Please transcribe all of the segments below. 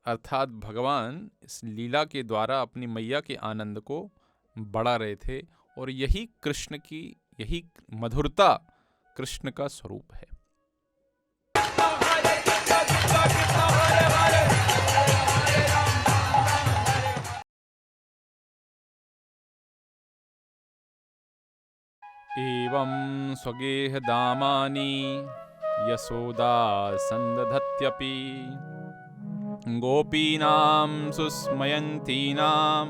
अर्थात भगवान इस लीला के द्वारा अपनी मैया के आनंद को बढ़ा रहे थे और यही मधुरता कृष्ण का स्वरूप है। एवं स्वगेह दामानि यशोदा संदधत्यपि गोपीनां सुस्मयन्तीनां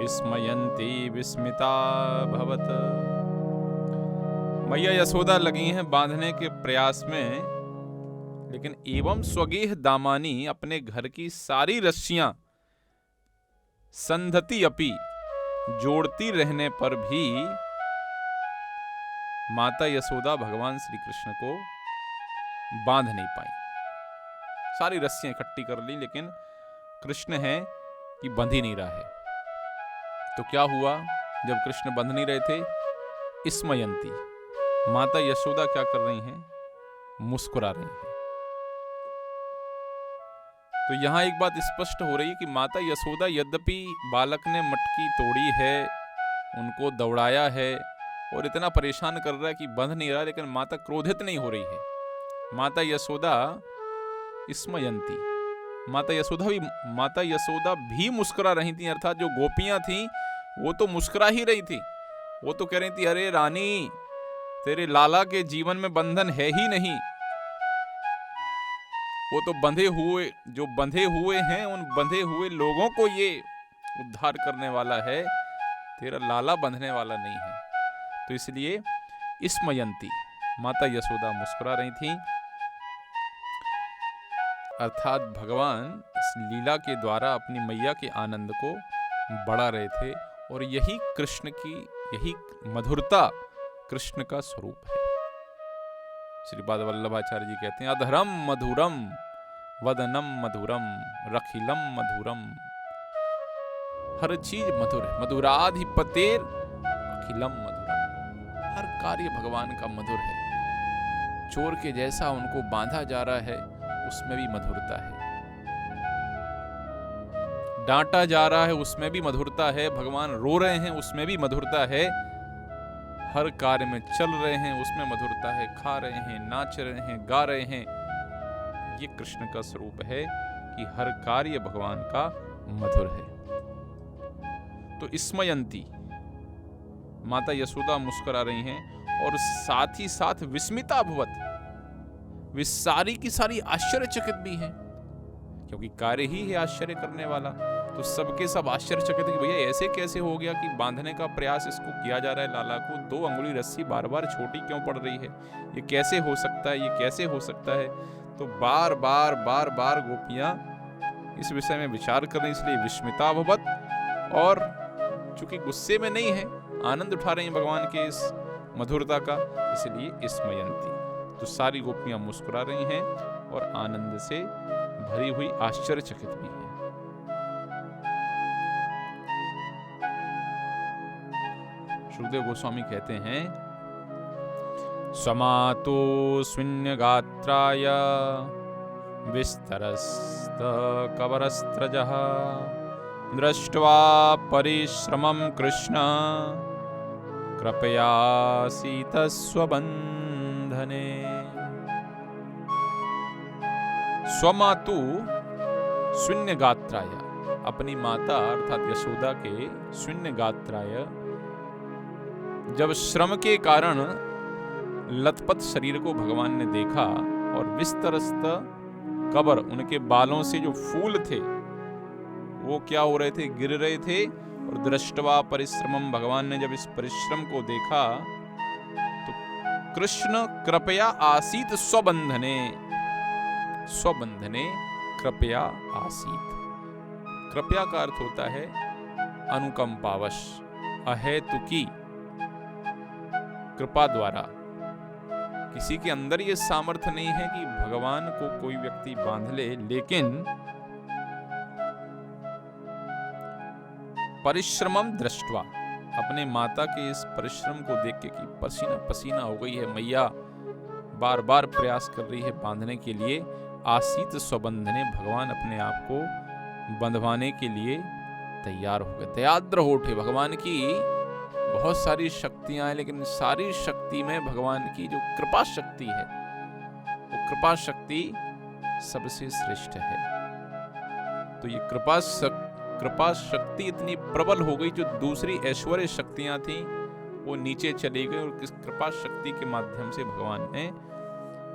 विस्मयन्ती विस्मिता भवत। मैया यशोदा लगी हैं बांधने के प्रयास में, लेकिन एवं स्वगेह दामानी अपने घर की सारी रस्सियां संधति अपि जोड़ती रहने पर भी माता यशोदा भगवान श्री कृष्ण को बांध नहीं पाई। सारी रस्सियां इकट्ठी कर ली, लेकिन कृष्ण है कि बंध ही नहीं रहा है। तो क्या हुआ, जब कृष्ण बंध नहीं रहे थे, स्मयंती, माता यशोदा क्या कर रही हैं, मुस्कुरा रही हैं। तो यहां एक बात स्पष्ट हो रही है कि माता यशोदा यद्यपि बालक ने मटकी तोड़ी है, उनको दौड़ाया है और इतना परेशान कर रहा है कि बंध नहीं रहा, लेकिन माता क्रोधित नहीं हो रही है। माता यशोदा स्मयंती, माता यशोदा भी मुस्कुरा रही थी। अर्थात जो गोपियां थीं वो तो मुस्कुरा ही रही थी। वो तो कह रही थी, अरे रानी, तेरे लाला के जीवन में बंधन है ही नहीं। वो तो बंधे हुए हैं, उन बंधे हुए लोगों को ये उद्धार करने वाला है, तेरा लाला बंधने वाला नहीं है। तो इसलिए स्मयंती, माता यशोदा मुस्कुरा रही थी। अर्थात भगवान इस लीला के द्वारा अपनी मैया के आनंद को बढ़ा रहे थे और यही मधुरता कृष्ण का स्वरूप है। श्रीपाद वल्लभाचार्य जी कहते हैं, अधरम मधुरम वदनम मधुरम रखिलम मधुरम। हर चीज मधुर है, मधुराधिपतेर अखिलम मधुरम। हर कार्य भगवान का मधुर है। चोर के जैसा उनको बांधा जा रहा है, उसमें भी मधुरता है। डांटा जा रहा है, उसमें भी मधुरता है। भगवान रो रहे हैं, उसमें भी मधुरता है। हर कार्य में चल रहे हैं, उसमें मधुरता है। खा रहे हैं, नाच रहे हैं, गा रहे हैं, ये कृष्ण का स्वरूप है कि हर कार्य भगवान का मधुर है। तो स्मयंती, माता यशोदा मुस्कुरा रही हैं और साथ ही साथ विस्मिता भवत, वे सारी की सारी आश्चर्यचकित भी हैं, क्योंकि कार्य ही है आश्चर्य करने वाला। तो सबके सब आश्चर्यचकित कि भैया ऐसे कैसे हो गया कि बांधने का प्रयास इसको किया जा रहा है, लाला को 2 अंगुली रस्सी बार बार छोटी क्यों पड़ रही है, ये कैसे हो सकता है, ये कैसे हो सकता है। तो बार बार गोपियां इस विषय में विचार कर रही, इसलिए विस्मिता भवत। और चूंकि गुस्से में नहीं है, आनंद उठा रही हैं भगवान के इस मधुरता का, इसलिए स्मयंती। तो सारी गोपियां मुस्कुरा रही हैं और आनंद से भरी हुई आश्चर्यचकित भी हैं। सुखदेव गोस्वामी कहते हैं, समातो स्विन्यगात्राय विस्तरस्त कवरस्त्रजः दृष्ट्वा परिश्रमं कृष्ण कृपयासीत स्वबन्धने। स्वमातु शून्य गात्राय, अपनी माता अर्थात यशोदा के शून्य गात्राय, जब श्रम के कारण लथपथ शरीर को भगवान ने देखा और विस्तरस्त कबर, उनके बालों से जो फूल थे वो क्या हो रहे थे, गिर रहे थे। और दृष्टवा परिश्रमम, भगवान ने जब इस परिश्रम को देखा तो कृष्ण कृपया आसीत स्वबंधने, स्वबंधने कृपया आसीत। कृपया का अर्थ होता है अनुकंपावश, अहेतुकी कृपा द्वारा। किसी के अंदर ये सामर्थ्य नहीं है कि भगवान को कोई व्यक्ति बांध ले, लेकिन परिश्रमम दृष्टवा, अपने माता के इस परिश्रम को देख के कि पसीना पसीना हो गई है, मैया बार बार प्रयास कर रही है बांधने के लिए, आसीत स्वबंधने, भगवान अपने आप को बंधवाने के लिए तैयार हो गए। दयाद्र हो उठे। भगवान की बहुत सारी शक्तियां हैं, लेकिन सारी शक्ति में भगवान की जो कृपा शक्ति है, वो कृपा शक्ति सबसे श्रेष्ठ है। तो ये कृपा शक्ति इतनी प्रबल हो गई, जो दूसरी ऐश्वर्य शक्तियां थी वो नीचे चली गई, और इस कृपा शक्ति के माध्यम से भगवान ने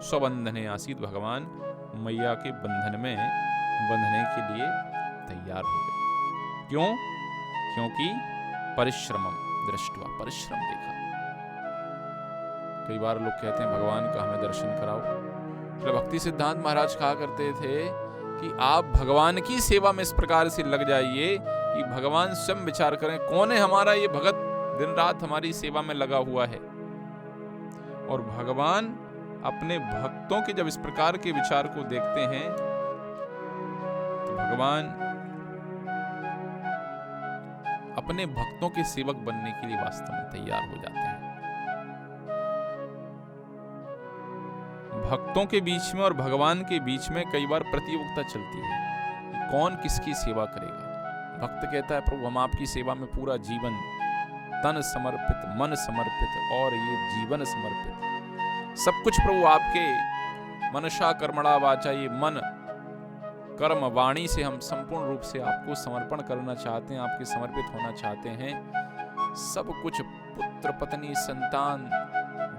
स्वबंधने आसीत, भगवान मैया के बंधन में बंधने के लिए तैयार हो गए। क्यों? क्योंकि परिश्रमम दृष्टवा, परिश्रम देखा। कई बार लोग कहते हैं भगवान का हमें दर्शन कराओ। तो भक्ति सिद्धांत महाराज कहा करते थे कि आप भगवान की सेवा में इस प्रकार से लग जाइए कि भगवान स्वयं विचार करें कौन है हमारा ये भगत दिन रात हमारी सेवा में लगा हुआ है। और भगवान अपने भक्तों के जब इस प्रकार के विचार को देखते हैं तो भगवान अपने भक्तों के सेवक बनने के लिए वास्तव में तैयार हो जाते हैं। भक्तों के बीच में और भगवान के बीच में कई बार प्रतियोगिता चलती है कि कौन किसकी सेवा करेगा। भक्त कहता है प्रभु हम आपकी सेवा में पूरा जीवन, तन समर्पित, मन समर्पित और ये जीवन समर्पित, सब कुछ प्रभु आपके मनसा कर्मणा वाचा, ये मन कर्म वाणी से हम संपूर्ण रूप से आपको समर्पण करना चाहते हैं, आपके समर्पित होना चाहते हैं। सब कुछ, पुत्र पत्नी संतान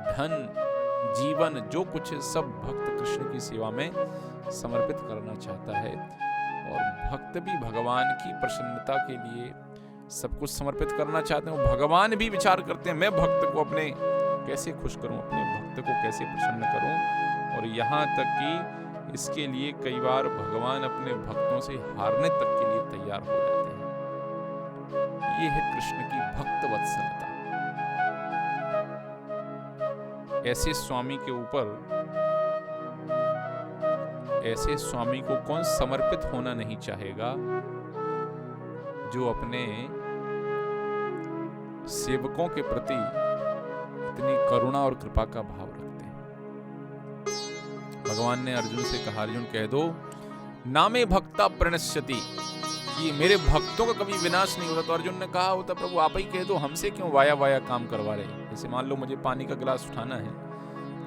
धन जीवन जो कुछ है, सब भक्त कृष्ण की सेवा में समर्पित करना चाहता है। और भक्त भी भगवान की प्रसन्नता के लिए सब कुछ समर्पित करना चाहते हैं। भगवान भी विचार करते हैं मैं भक्त को अपने कैसे खुश करूं, अपने भक्त को कैसे प्रसन्न करूं। और यहाँ तक कि इसके लिए कई बार भगवान अपने भक्तों से हारने तक के लिए तैयार हो जाते हैं। ये है कृष्ण की भक्त वत्सलता। ऐसे स्वामी के ऊपर, ऐसे स्वामी को कौन समर्पित होना नहीं चाहेगा जो अपने सेवकों के प्रति इतनी करुणा और कृपा का भाव रखते हैं। भगवान ने अर्जुन से कहा अर्जुन कह दो नामे भक्ता प्रणश्यति, ये मेरे भक्तों का कभी विनाश नहीं होता। तो अर्जुन ने कहा होता प्रभु आप ही कह दो, हमसे क्यों वाया वाया काम करवा रहे। जैसे मान लो मुझे पानी का गिलास उठाना है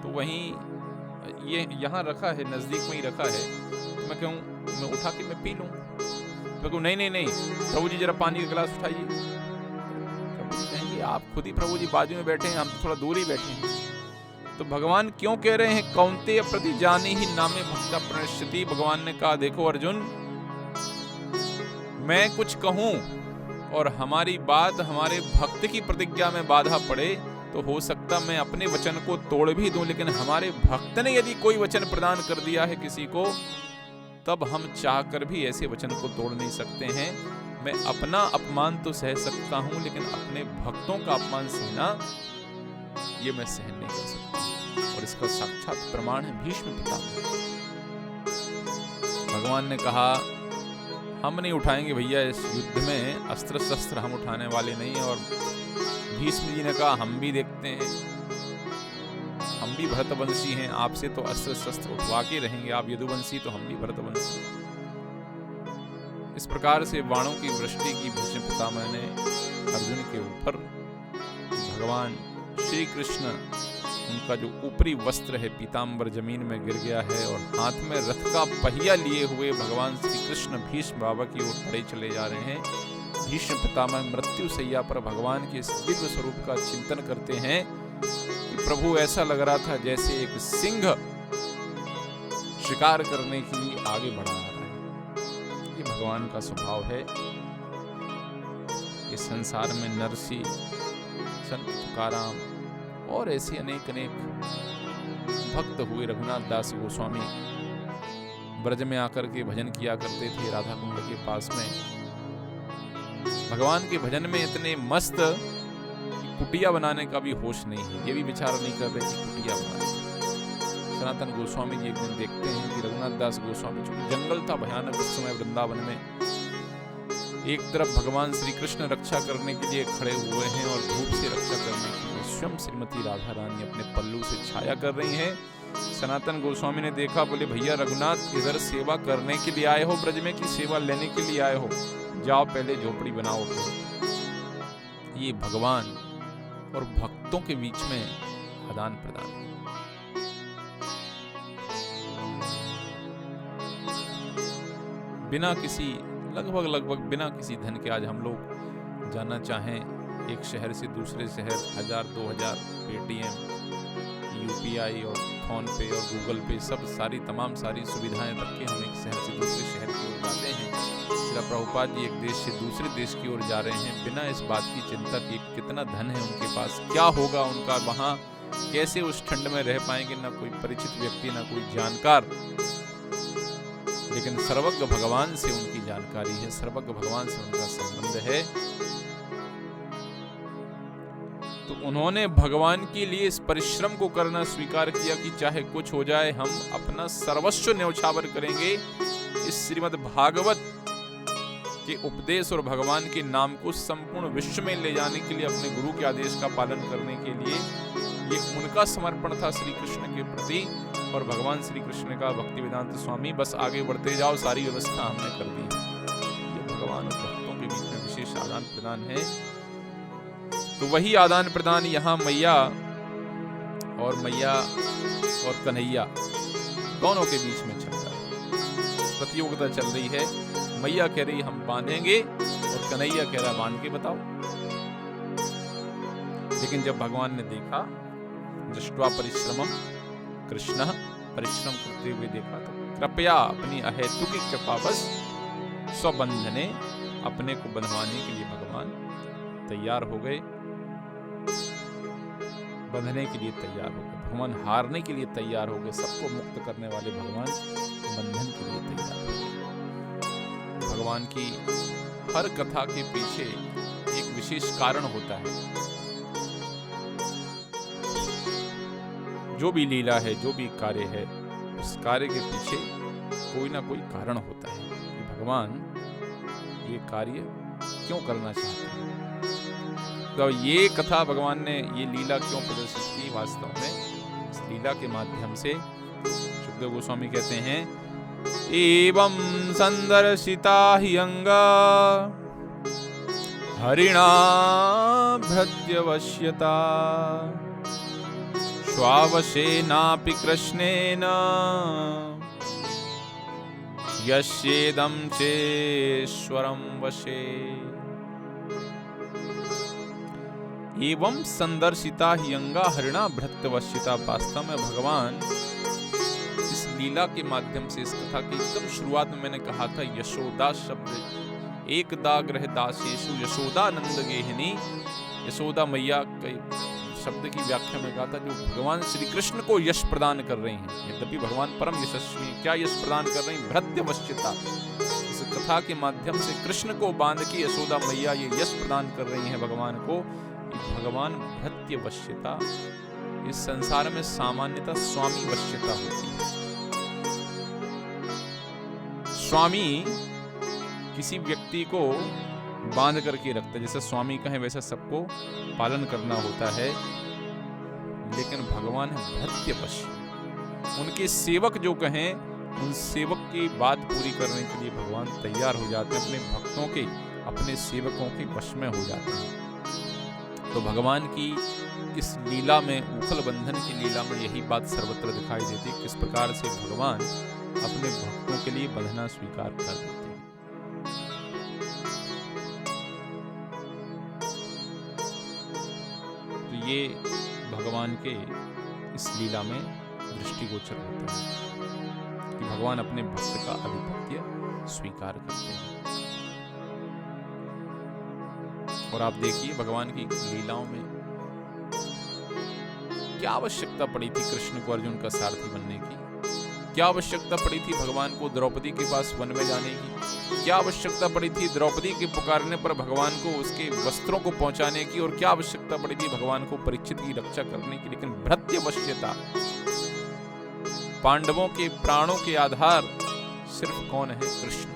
तो वहीं ये यहाँ रखा है, नजदीक में ही रखा है, तो मैं कहूँ मैं उठा के मैं पी लूँ। तो कहूँ नहीं नहीं नहीं प्रभु जी जरा पानी का गिलास उठाइए। प्रभु जी कहेंगे आप खुद ही प्रभु जी बाजू में बैठे हैं, हम तो थोड़ा दूर ही बैठे हैं। तो भगवान क्यों कह रहे हैं कौन्तेय प्रति जाने ही नामे भक्ता प्रणश्यति। भगवान ने कहा देखो अर्जुन, मैं कुछ कहूं और हमारी बात हमारे भक्त की प्रतिज्ञा में बाधा पड़े तो हो सकता मैं अपने वचन को तोड़ भी दूं, लेकिन हमारे भक्त ने यदि कोई वचन प्रदान कर दिया है किसी को, तब हम चाहकर भी ऐसे वचन को तोड़ नहीं सकते हैं। मैं अपना अपमान तो सह सकता हूं, लेकिन अपने भक्तों का अपमान सहना ये मैं सहन नहीं कर सकता। और इसका साक्षात प्रमाण है भीष्म पितामह। भगवान ने कहा हम नहीं उठाएंगे भैया, इस युद्ध में अस्त्र शस्त्र हम उठाने वाले नहीं हैं। और भीष्म जी ने कहा हम भी देखते हैं, हम भी भरतवंशी हैं, आपसे तो अस्त्र शस्त्र उठवा के रहेंगे, आप यदुवंशी तो हम भी भरतवंशी। इस प्रकार से बाणों की वृष्टि की भीष्म पितामह ने अर्जुन के ऊपर। भगवान श्री कृष्ण, उनका जो ऊपरी वस्त्र है पीताम्बर जमीन में गिर गया है और हाथ में रथ का पहिया लिए हुए भगवान श्री कृष्ण भीष्म बाबा की ओर बढ़े चले जा रहे हैं। भीष्म पितामह मृत्यु सैया पर भगवान के इस दिव्य स्वरूप का चिंतन करते हैं कि प्रभु ऐसा लग रहा था जैसे एक सिंह शिकार करने के लिए आगे बढ़ा रहा है। ये भगवान का स्वभाव है। इस संसार में नरसी, संत तुकाराम और ऐसे अनेक अनेक भक्त हुए। रघुनाथ दास गोस्वामी ब्रज में आकर के भजन किया करते थे राधा कुंड के पास में। भगवान के भजन में इतने मस्त कुटिया बनाने का भी होश नहीं है, ये भी विचार नहीं कर रहे कि कुटिया बनाए। सनातन गोस्वामी जी एक दिन देखते हैं कि रघुनाथ दास गोस्वामी, चूंकि जंगल था भयानक उस समय वृंदावन में, एक तरफ भगवान श्री कृष्ण रक्षा करने के लिए खड़े हुए हैं और धूप से रक्षा करने के लिए स्वयं श्रीमती राधा रानी अपने पल्लू से छाया कर रही हैं, सनातन गोस्वामी ने देखा, बोले भैया रघुनाथ इधर सेवा करने के लिए आए हो ब्रज में कि सेवा लेने के लिए आए हो? जाओ पहले झोपड़ी बनाओ। ये भगवान और भक्तों के बीच में आदान प्रदान। बिना किसी लगभग बिना किसी धन के आज हम लोग जाना चाहें एक शहर से दूसरे शहर, 1000-2000 पेटीएम, यूपीआई और फोन पे और गूगल पे सब तमाम सारी सुविधाएं रख के हम एक शहर से दूसरे शहर की ओर जाते हैं। श्रील प्रभुपाद जी एक देश से दूसरे देश की ओर जा रहे हैं बिना इस बात की चिंता कि कितना धन है उनके पास, क्या होगा उनका वहाँ, कैसे उस ठंड में रह पाएंगे। ना कोई परिचित व्यक्ति, ना कोई जानकार, लेकिन सर्वज्ञ भगवान से उनकी जानकारी है, सर्वज्ञ भगवान से उनका संबंध है। तो उन्होंने भगवान के लिए इस परिश्रम को करना स्वीकार किया कि चाहे कुछ हो जाए हम अपना सर्वस्व न्यौछावर करेंगे। इस श्रीमद् भागवत के उपदेश और भगवान के नाम को संपूर्ण विश्व में ले जाने के लिए, अपने गुरु के आदेश का पालन करने के लिए, ये उनका समर्पण था श्री कृष्ण के प्रति। और भगवान श्री कृष्ण का भक्ति वेदांत स्वामी बस आगे बढ़ते जाओ, सारी व्यवस्था हमने कर दी। ये भगवान और भक्तों के बीच में विशेष आदान प्रदान है। तो वही आदान प्रदान यहाँ मैया और कन्हैया दोनों के बीच में चल रहा है। प्रतियोगिता चल रही है। मैया कह रही हम बांधेंगे और कन्हैया कह रहा बांध के बताओ। लेकिन जब भगवान ने देखा, दृष्ट्वा परिश्रमम कृष्ण, परिश्रम करते हुए देखा, तो कृपया अपनी अहेतुकी कृपावश स्वबंधने, अपने को बंधवाने के लिए भगवान तैयार हो गए, बंधने के लिए तैयार हो गए। भगवान हारने के लिए तैयार हो गए। सबको मुक्त करने वाले भगवान बंधन के लिए तैयार हो गए। भगवान की हर कथा के पीछे एक विशेष कारण होता है। जो भी लीला है, जो भी कार्य है, उस कार्य के पीछे कोई ना कोई कारण होता है कि भगवान ये कार्य क्यों करना चाहते हैं। तो ये कथा भगवान ने, ये लीला क्यों प्रदर्शित की, वास्तव में इस लीला के माध्यम से सुखदेव गोस्वामी कहते हैं, एवं संदर्शिता हि अंगा हरिणा भृत्यवश्यता श्वावशेनापि कृष्णेन यस्येदं चेश्वरं वशे। एवं संदर्शिता हि अंगा हरिणा भृत्यवश्यता। वास्तव में भगवान इस लीला के माध्यम से, इस कथा की एकदम शुरुआत में मैंने कहा था, यशोदा शब्द एकदा गृह दासेषु यशोदानंद गेहिनी, यशोदा मैया के शब्द की व्याख्या में कहा था जो भगवान श्री कृष्ण को यश प्रदान कर रही हैं। यद्यपि भगवान परम यशस्वी, क्या यश प्रदान कर रही हैं? भृत्यवश्यता। इस कथा के माध्यम से कृष्ण को बांध के यशोदा मैया ये यश प्रदान कर रही हैं भगवान को। भगवान भृत्यवश्यता, इस संसार में सामान्यतः स्वामी वश्यता होती है। स्वामी किसी व्यक्ति को बांध करके रखता है, जैसे स्वामी कहें वैसा सबको पालन करना होता है। लेकिन भगवान है भृत्यवश्य। उनके सेवक जो कहें, उन सेवक की बात पूरी करने के लिए भगवान तैयार हो जाते हैं, अपने भक्तों के, अपने सेवकों के वश में हो जाते हैं। तो भगवान की इस लीला में, उखल बंधन की लीला में यही बात सर्वत्र दिखाई देती है, किस प्रकार से भगवान अपने भक्तों के लिए बंधना स्वीकार कर देते हैं। तो ये भगवान के इस लीला में दृष्टिगोचर होता है कि भगवान अपने भक्त का आधिपत्य स्वीकार करते हैं। और आप देखिए भगवान की लीलाओं में क्या आवश्यकता पड़ी थी कृष्ण को अर्जुन का सारथी बनने की, क्या आवश्यकता पड़ी थी भगवान को द्रौपदी के पास वन में जाने की, क्या आवश्यकता पड़ी थी द्रौपदी के पुकारने पर भगवान को उसके वस्त्रों को पहुंचाने की, और क्या आवश्यकता पड़ी थी भगवान को परीक्षित की रक्षा करने की। लेकिन भृत्यवश्यता, पांडवों के प्राणों के आधार सिर्फ कौन है? कृष्ण।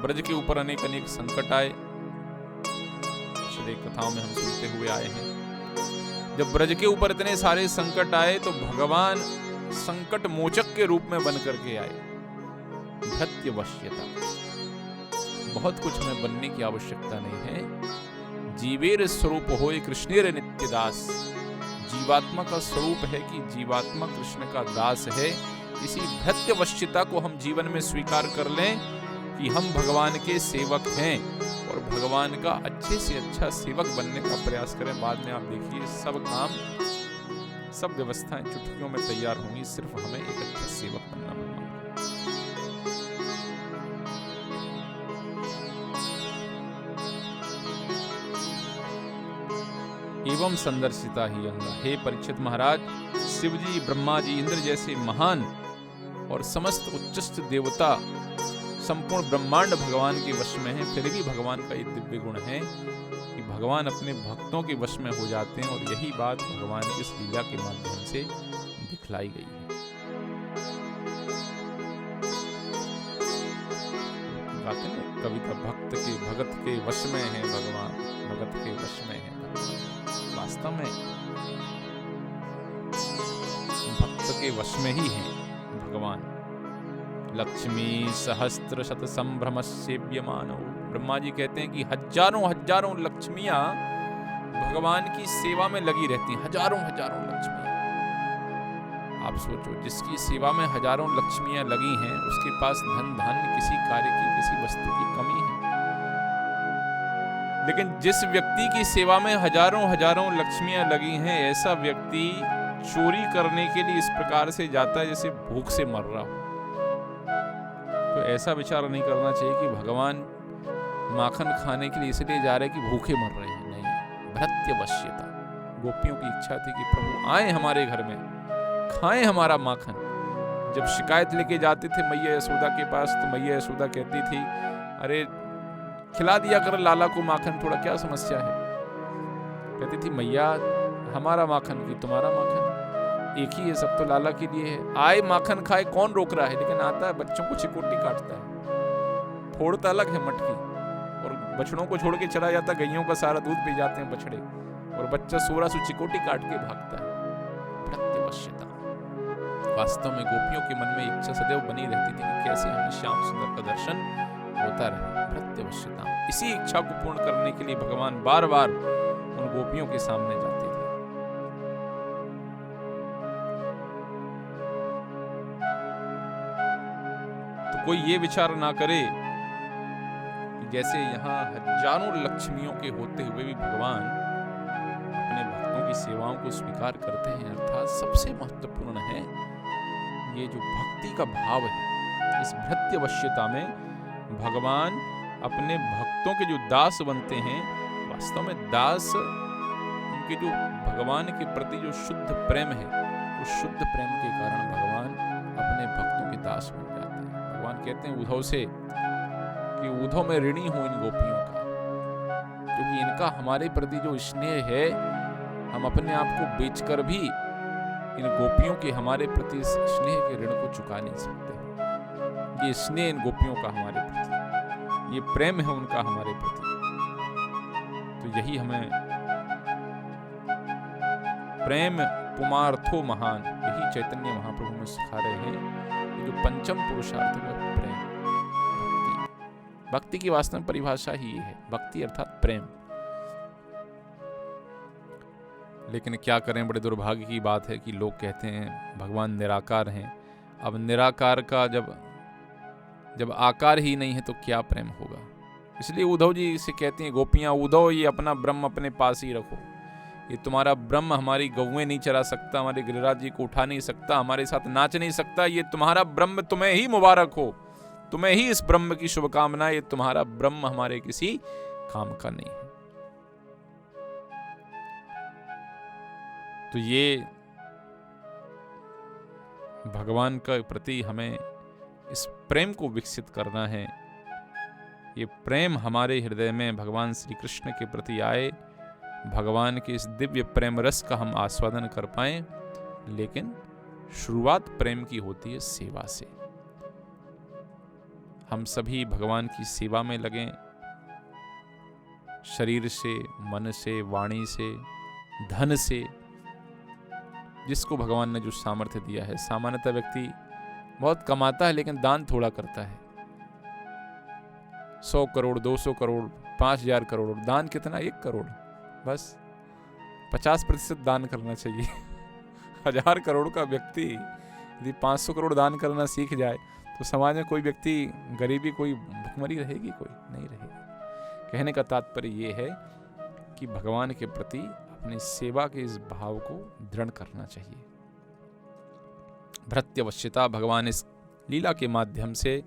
ब्रज के ऊपर अनेक अनेक संकट आए, पिछले कथाओं में हम सुनते हुए आए हैं। जब ब्रज के ऊपर इतने सारे संकट आए तो भगवान संकट मोचक के रूप में बन करके आए। भृत्यवश्यता, बहुत कुछ हमें बनने की आवश्यकता नहीं है। जीवेर स्वरूप होए कृष्णेर नित्यदास, जीवात्मा का स्वरूप है कि जीवात्मा कृष्ण का दास है। इसी भृत्यवश्यता को हम जीवन में स्वीकार कर लें कि हम भगवान के सेवक हैं और भगवान का अच्छे से अच्छा सेवक बनने का प्रयास करें। बाद में आप देखिए सब काम, सब व्यवस्थाएं चुटकियों में तैयार होंगी, सिर्फ हमें एक अच्छा सेवक बनना होगा। एवं संदर्शिता ही अंगा, हे परीक्षित महाराज, शिव जी, ब्रह्मा जी, इंद्र जैसे महान और समस्त उच्चस्थ देवता संपूर्ण ब्रह्मांड भगवान के वश में है, फिर भी भगवान का एक दिव्य गुण है कि भगवान अपने भक्तों के वश में हो जाते हैं। और यही बात भगवान की इस लीला के माध्यम से दिखलाई गई है। कहते हैं कविता, भक्त के भगत के वश में है भगवान, भगत के वश में है भगवान। वास्तव में भक्त के वश में ही है भगवान। लक्ष्मी सहस्त्र शत संभ्रम सेव्यमानो, ब्रह्मा जी कहते हैं कि हजारों हजारों लक्ष्मियां भगवान की सेवा में लगी रहती हैं। हजारों हजारों लक्ष्मियां, आप सोचो, जिसकी सेवा में हजारों लक्ष्मियां लगी हैं उसके पास धन धान्य, किसी कार्य की, किसी वस्तु की कमी है। लेकिन जिस व्यक्ति की सेवा में हजारों हजारों लक्ष्मियां लगी हैं, ऐसा व्यक्ति चोरी करने के लिए इस प्रकार से जाता है जैसे भूख से मर रहा हो। तो ऐसा विचार नहीं करना चाहिए कि भगवान माखन खाने के लिए इसलिए जा रहे हैं कि भूखे मर रहे हैं। नहीं, भृत्यवश्यता। गोपियों की इच्छा थी कि प्रभु आए हमारे घर में, खाएं हमारा माखन। जब शिकायत लेके जाते थे मैया यशोदा के पास, तो मैया यशोदा कहती थी, अरे खिला दिया कर लाला को माखन, थोड़ा क्या समस्या है। कहती थी मैया हमारा माखन की तुम्हारा माखन एक ही है, सब तो लाला के लिए है। आए माखन खाए, कौन रोक रहा है। लेकिन आता है बच्चों को चिकोटी काटता है, फोड़ता अलग है मटकी, और बछड़ों को छोड़ के चला जाता, गैयों का सारा दूध पी जाते हैं बछड़े, और बच्चा सोरा सु चिकोटी काट के भागता है। भृत्यवश्यता। वास्तव में गोपियों के मन में इच्छा सदैव बनी रहती थी कि कैसे हमें श्याम सुंदर का दर्शन होता रहे। भृत्यवश्यता। इसी इच्छा को पूर्ण करने के लिए भगवान बार बार उन गोपियों के सामने जाते थे। तो कोई ये विचार ना करे कि जैसे यहाँ हजारों लक्ष्मियों के होते हुए भी भगवान अपने भक्तों की सेवाओं को स्वीकार करते हैं। अर्थात सबसे महत्वपूर्ण है ये जो भक्ति का भाव है। इस भृत्यवश्यता में भगवान अपने भक्तों के जो दास बनते हैं, वास्तव में दास उनके जो भगवान के प्रति जो शुद्ध प्रेम है, उस शुद्ध प्रेम के कारण भगवान अपने भक्तों के दास बन जाते हैं। भगवान कहते हैं उद्धव से कि उद्धव में ऋणी हूं इन गोपियों का, क्योंकि इनका हमारे प्रति जो स्नेह है, हम अपने आप को बेचकर भी इन गोपियों के हमारे प्रति स्नेह के ऋण को चुका नहीं सकते। ये स्नेह इन गोपियों का हमारे प्रति, ये प्रेम है उनका हमारे प्रति। तो यही हमें प्रेम पुमार्थो महान, यही चैतन्य महाप्रभु में सिखा रहे हैं कि जो पंचम पुरुषार्थ है प्रेम, भक्ति। भक्ति की वास्तविक परिभाषा ही है, भक्ति अर्थात प्रेम। लेकिन क्या करें, बड़े दुर्भाग्य की बात है कि लोग कहते हैं भगवान निराकार हैं। अब निराकार का जब आकार ही नहीं है तो क्या प्रेम होगा। इसलिए उद्धव जी से कहते हैं गोपियां, उद्धव ये अपना ब्रह्म अपने पास ही रखो। ये तुम्हारा ब्रह्म हमारी गौएं नहीं चरा सकता, हमारे गिरिराज जी को उठा नहीं सकता, हमारे साथ नाच नहीं सकता। ये तुम्हारा ब्रह्म तुम्हें ही मुबारक हो, तुम्हें ही इस ब्रह्म की शुभकामना। ये तुम्हारा ब्रह्म हमारे किसी काम का नहीं है। तो ये भगवान के प्रति हमें इस प्रेम को विकसित करना है। ये प्रेम हमारे हृदय में भगवान श्री कृष्ण के प्रति आए, भगवान के इस दिव्य प्रेम रस का हम आस्वादन कर पाएं। लेकिन शुरुआत प्रेम की होती है सेवा से। हम सभी भगवान की सेवा में लगें, शरीर से, मन से, वाणी से, धन से, जिसको भगवान ने जो सामर्थ्य दिया है। सामान्यतः व्यक्ति बहुत कमाता है लेकिन दान थोड़ा करता है। 100 करोड़, 200 करोड़, 5000 करोड़, दान कितना? 1 करोड़। बस 50% दान करना चाहिए। 1000 करोड़ का व्यक्ति यदि 500 करोड़ दान करना सीख जाए तो समाज में कोई व्यक्ति गरीबी, कोई भुखमरी रहेगी? कोई नहीं रहेगी। कहने का तात्पर्य ये है कि भगवान के प्रति अपनी सेवा के इस भाव को दृढ़ करना चाहिए। भृत्यवश्यता, भगवान इस लीला के माध्यम से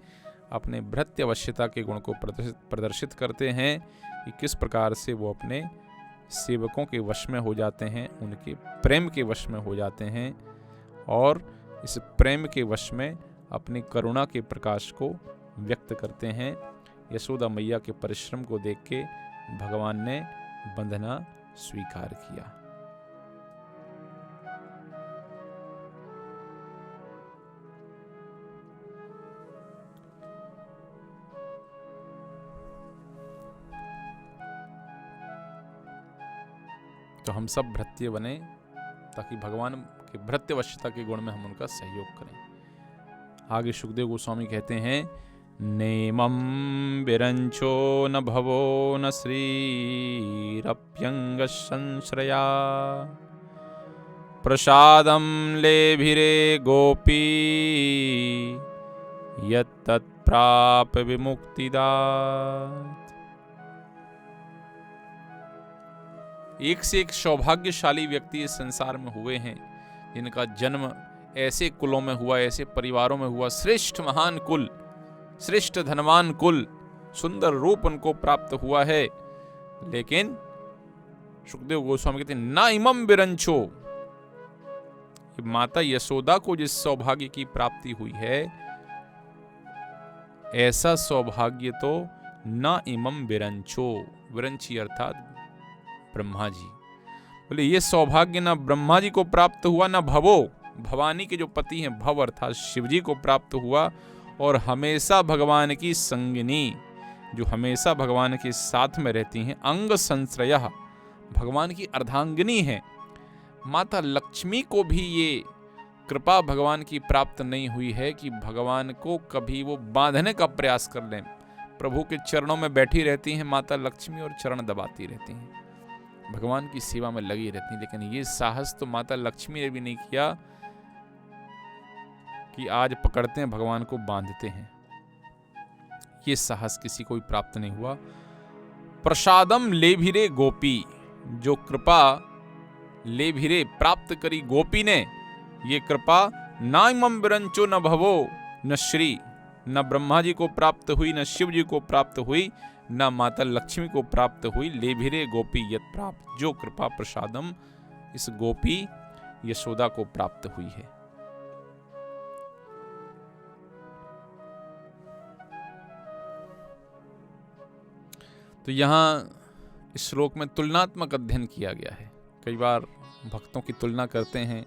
अपने भृत्यवश्यता के गुण को प्रदर्शित करते हैं कि किस प्रकार से वो अपने सेवकों के वश में हो जाते हैं, उनके प्रेम के वश में हो जाते हैं और इस प्रेम के वश में अपनी करुणा के प्रकाश को व्यक्त करते हैं। यशोदा मैया के परिश्रम को देख के भगवान ने बंधना स्वीकार किया। तो हम सब भृत्य बने ताकि भगवान के भृत्यवश्यता के गुण में हम उनका सहयोग करें। आगे सुखदेव गोस्वामी कहते हैं, नेमं विरंचो न भवो न श्रीरप्यंग संश्रया प्रसादं लेभिरे गोपी यत्तत्प्राप विमुक्तिदात्। एक से एक सौभाग्यशाली व्यक्ति इस संसार में हुए हैं जिनका जन्म ऐसे कुलों में हुआ, ऐसे परिवारों में हुआ। श्रेष्ठ महान कुल, श्रेष्ठ धनवान कुल, सुंदर रूप उनको प्राप्त हुआ है। लेकिन सुखदेव गोस्वामी कहते हैं, ना इमम विरंचो, माता यशोदा को जिस सौभाग्य की प्राप्ति हुई है ऐसा सौभाग्य तो ना इमम विरंचो, विरंची अर्थात ब्रह्मा जी, बोले ये सौभाग्य ना ब्रह्मा जी को प्राप्त हुआ, ना भवो, भवानी के जो पति हैं भव अर्थात शिव जी को प्राप्त हुआ। और हमेशा भगवान की संगिनी, जो हमेशा भगवान के साथ में रहती हैं, अंग संश्रयः, भगवान की अर्धांगिनी हैं। माता लक्ष्मी को भी ये कृपा भगवान की प्राप्त नहीं हुई है कि भगवान को कभी वो बांधने का प्रयास कर लें। प्रभु के चरणों में बैठी रहती हैं माता लक्ष्मी और चरण दबाती रहती हैं, भगवान की सेवा में लगी रहती हैं। लेकिन ये साहस तो माता लक्ष्मी ने भी नहीं किया कि आज पकड़ते हैं भगवान को बांधते हैं। ये साहस किसी को भी प्राप्त नहीं हुआ। प्रसादम लेभिरे गोपी, जो कृपा लेभिरे प्राप्त करी गोपी ने, ये कृपा ना इमं विरंचो न भवो न श्री, न ब्रह्मा जी को प्राप्त हुई, न शिव जी को प्राप्त हुई, न माता लक्ष्मी को प्राप्त हुई। लेभिरे गोपी यत् प्राप्त, जो कृपा प्रसादम इस गोपी यशोदा को प्राप्त हुई है। तो यहां इस श्लोक में तुलनात्मक अध्ययन किया गया है। कई बार भक्तों की तुलना करते हैं,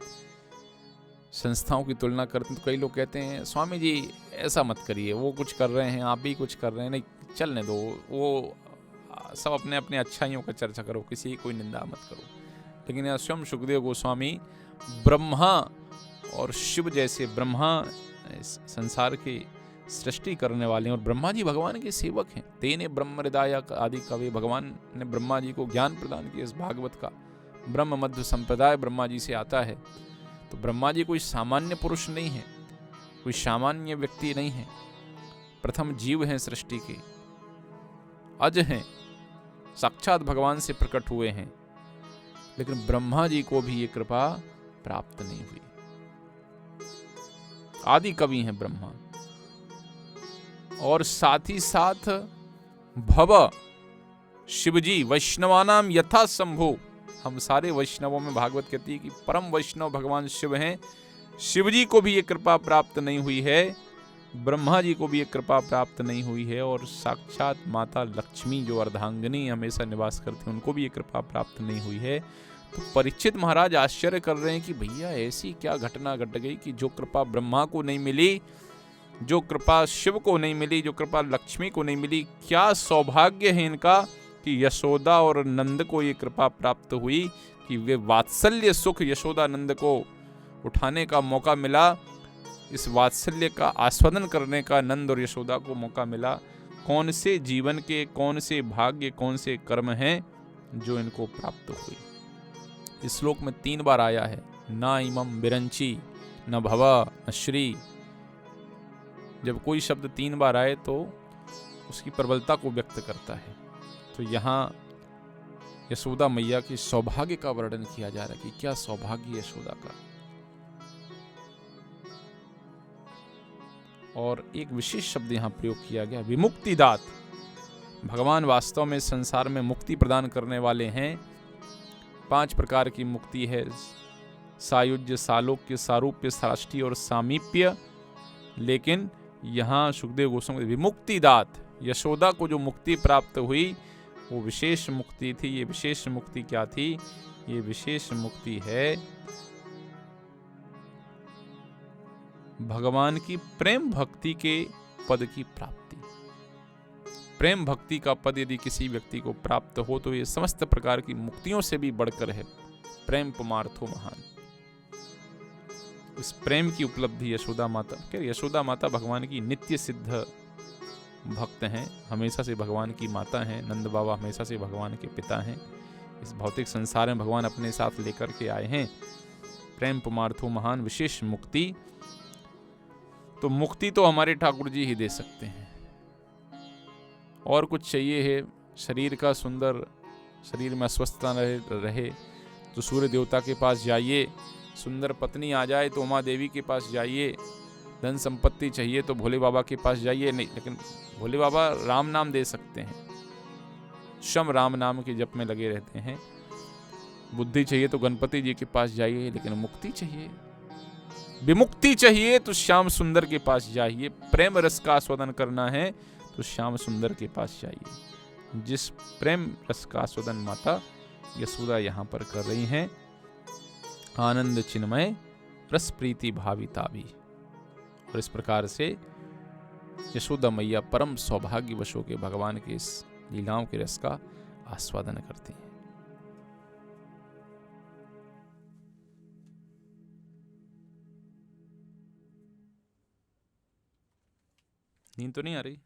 संस्थाओं की तुलना करते हैं, तो कई लोग कहते हैं स्वामी जी ऐसा मत करिए, वो कुछ कर रहे हैं आप भी कुछ कर रहे हैं, नहीं चलने दो, वो सब अपने अपने अच्छाइयों का चर्चा करो, किसी की कोई निंदा मत करो। लेकिन यह स्वयं सुखदेव गोस्वामी ब्रह्मा और शिव जैसे, ब्रह्मा संसार की सृष्टि करने वाले हैं और ब्रह्मा जी भगवान के सेवक हैं। तेने ब्रह्म हृदय आदि कवि, भगवान ने ब्रह्मा जी को ज्ञान प्रदान किया इस भागवत का। ब्रह्म मध्य संप्रदाय ब्रह्मा जी से आता है। तो ब्रह्मा जी कोई सामान्य पुरुष नहीं है, कोई सामान्य व्यक्ति नहीं है, प्रथम जीव हैं सृष्टि के, अज हैं, साक्षात भगवान से प्रकट हुए हैं। लेकिन ब्रह्मा जी को भी ये कृपा प्राप्त नहीं हुई। आदि कवि हैं ब्रह्मा, और साथ ही साथ भव शिवजी वैष्णवानाम यथा शंभु, हम सारे वैष्णवों में भागवत कहती है कि परम वैष्णव भगवान शिव हैं। शिवजी को भी ये कृपा प्राप्त नहीं हुई है, ब्रह्मा जी को भी ये कृपा प्राप्त नहीं हुई है, और साक्षात माता लक्ष्मी जो अर्धांगिनी हमेशा निवास करती हैं उनको भी ये कृपा प्राप्त नहीं हुई है। तो परीक्षित महाराज आश्चर्य कर रहे हैं कि भैया ऐसी क्या घटना घट गई कि जो कृपा ब्रह्मा को नहीं मिली, जो कृपा शिव को नहीं मिली, जो कृपा लक्ष्मी को नहीं मिली, क्या सौभाग्य है इनका कि यशोदा और नंद को ये कृपा प्राप्त हुई कि वे वात्सल्य सुख यशोदा नंद को उठाने का मौका मिला, इस वात्सल्य का आस्वादन करने का नंद और यशोदा को मौका मिला। कौन से जीवन के, कौन से भाग्य, कौन से कर्म हैं जो इनको प्राप्त हुए। इस श्लोक में 3 बार आया है, न इमं विरंची, न भव, न श्री। जब कोई शब्द 3 बार आए तो उसकी प्रबलता को व्यक्त करता है। तो यहाँ यशोदा मैया के सौभाग्य का वर्णन किया जा रहा है कि क्या सौभाग्य यशोदा का। और एक विशेष शब्द यहाँ प्रयोग किया गया, विमुक्तिदात। भगवान वास्तव में संसार में मुक्ति प्रदान करने वाले हैं। 5 प्रकार की मुक्ति है, सायुज्य, सालोक्य, सारूप्य, साष्टी और सामीप्य। लेकिन यहाँ सुखदेव गोस्वामी विमुक्तिदात, यशोदा को जो मुक्ति प्राप्त हुई वो विशेष मुक्ति थी। ये विशेष मुक्ति क्या थी? ये विशेष मुक्ति है भगवान की प्रेम भक्ति के पद की प्राप्ति। प्रेम भक्ति का पद यदि किसी व्यक्ति को प्राप्त हो तो ये समस्त प्रकार की मुक्तियों से भी बढ़कर है। प्रेम पुमार्थो महान। इस प्रेम की उपलब्धि यशोदा माता, यशोदा माता भगवान की नित्य सिद्ध भक्त हैं, हमेशा से भगवान की माता हैं। नंद बाबा हमेशा से भगवान के पिता हैं। इस भौतिक संसार में भगवान अपने साथ लेकर के आए हैं। प्रेम पुमार्थो महान, विशेष मुक्ति। तो मुक्ति तो हमारे ठाकुर जी ही दे सकते हैं। और कुछ चाहिए है, शरीर का सुंदर, शरीर में अस्वस्थता रहे तो सूर्य देवता के पास जाइए, सुंदर पत्नी आ जाए तो उमा देवी के पास जाइए, धन संपत्ति चाहिए तो भोले बाबा के पास जाइए। नहीं, लेकिन भोले बाबा राम नाम दे सकते हैं, शम राम नाम के जप में लगे रहते हैं। बुद्धि चाहिए तो गणपति जी के पास जाइए, लेकिन मुक्ति चाहिए, विमुक्ति चाहिए तो श्याम सुंदर के पास जाइए। प्रेम रस का आस्वादन करना है तो श्याम सुंदर के पास जाइए। जिस प्रेम रस का आस्वादन माता यशोदा यहाँ पर कर रही हैं, आनंद चिन्मय रस प्रीति भाविता भी। और इस प्रकार से यशोदा मैया परम सौभाग्यवश के भगवान के इस लीलाओं के रस का आस्वादन करती हैं। नींद तो नहीं आ रही?